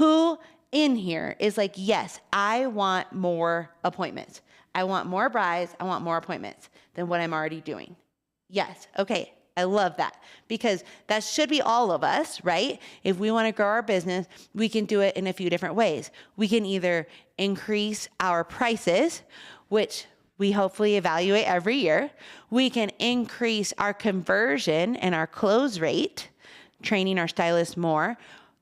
Who in here is like, yes, I want more appointments. I want more brides. I want more appointments than what I'm already doing. Yes. Okay. I love that, because that should be all of us, right? If we want to grow our business, we can do it in a few different ways. We can either increase our prices, which we hopefully evaluate every year. We can increase our conversion and our close rate, training our stylists more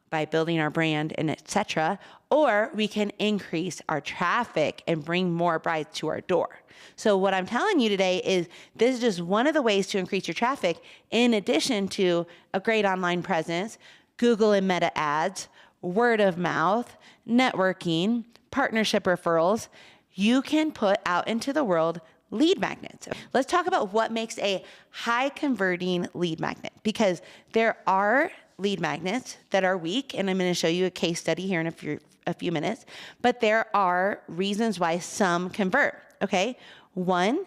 by building our brand and etc. Or we can increase our traffic and bring more brides to our door. So what I'm telling you today is this is just one of the ways to increase your traffic, in addition to a great online presence, Google and Meta ads, word of mouth, networking, partnership referrals. You can put out into the world lead magnets. Let's talk about what makes a high converting lead magnet, because there are lead magnets that are weak, and I'm going to show you a case study here in a few minutes, but there are reasons why some convert, okay? One,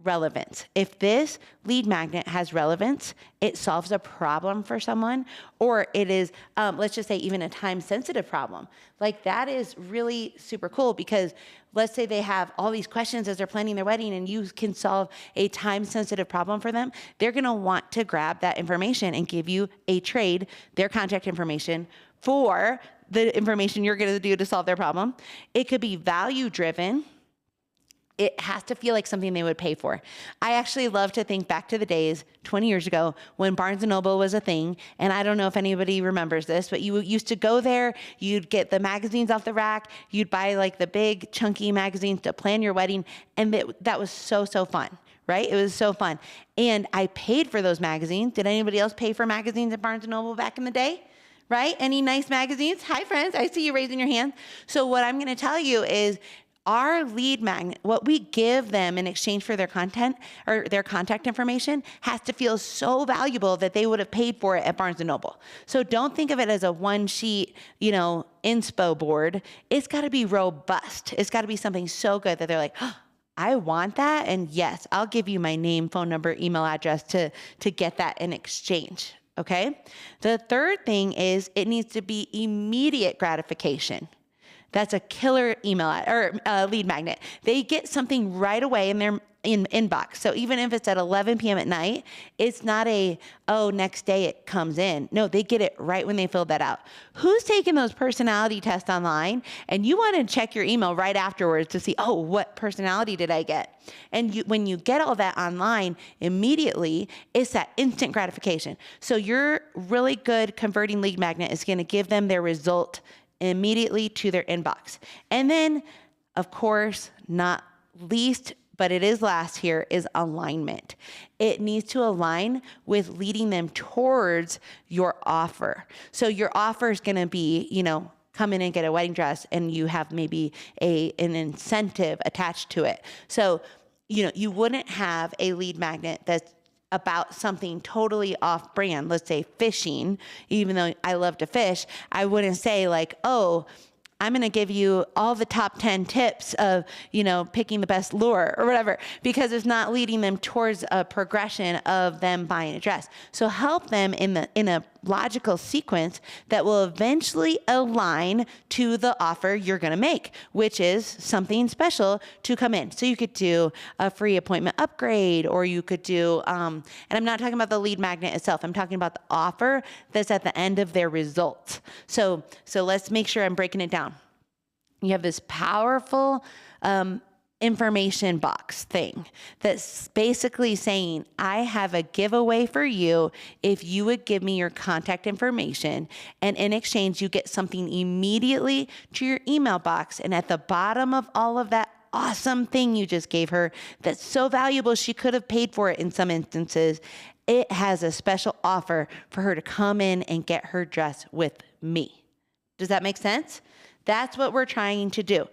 relevance. If this lead magnet has relevance, it solves a problem for someone, or it is, let's just say even a time-sensitive problem. Like that is really super cool, because let's say they have all these questions as they're planning their wedding and you can solve a time-sensitive problem for them. They're gonna want to grab that information and give you a trade, their contact information, for the information you're gonna do to solve their problem. It could be value-driven. It has to feel like something they would pay for. I actually love to think back to the days 20 years ago when Barnes & Noble was a thing. And I don't know if anybody remembers this, but you used to go there, you'd get the magazines off the rack, you'd buy like the big chunky magazines to plan your wedding. And that was so fun, right? It was so fun. And I paid for those magazines. Did anybody else pay for magazines at Barnes & Noble back in the day? Right? Any nice magazines? Hi friends, I see you raising your hand. So what I'm gonna tell you is, our lead magnet, what we give them in exchange for their content or their contact information, has to feel so valuable that they would have paid for it at Barnes & Noble. So don't think of it as a one sheet, inspo board. It's got to be robust. It's got to be something so good that they're like, oh, I want that. And yes, I'll give you my name, phone number, email address to get that in exchange. Okay. The third thing is it needs to be immediate gratification. That's a killer email or lead magnet. They get something right away in their inbox. So even if it's at 11 p.m. at night, it's not next day it comes in. No, they get it right when they fill that out. Who's taking those personality tests online and you want to check your email right afterwards to see, what personality did I get? And when you get all that online immediately, it's that instant gratification. So your really good converting lead magnet is going to give them their result immediately to their inbox. And then, of course, not least, but it is last here, is alignment. It needs to align with leading them towards your offer. So your offer is going to be, come in and get a wedding dress, and you have maybe an incentive attached to it. So, you wouldn't have a lead magnet that's about something totally off brand, let's say fishing, even though I love to fish, I wouldn't say like, I'm going to give you all the top 10 tips of, picking the best lure or whatever, because it's not leading them towards a progression of them buying a dress. So help them in a logical sequence that will eventually align to the offer you're going to make, which is something special to come in. So you could do a free appointment upgrade, or you could do, and I'm not talking about the lead magnet itself. I'm talking about the offer that's at the end of their results. So let's make sure I'm breaking it down. You have this powerful information box thing that's basically saying, I have a giveaway for you if you would give me your contact information, and in exchange you get something immediately to your email box. And at the bottom of all of that awesome thing you just gave her that's so valuable she could have paid for it in some instances, it has a special offer for her to come in and get her dress with me. Does that make sense? That's what we're trying to do.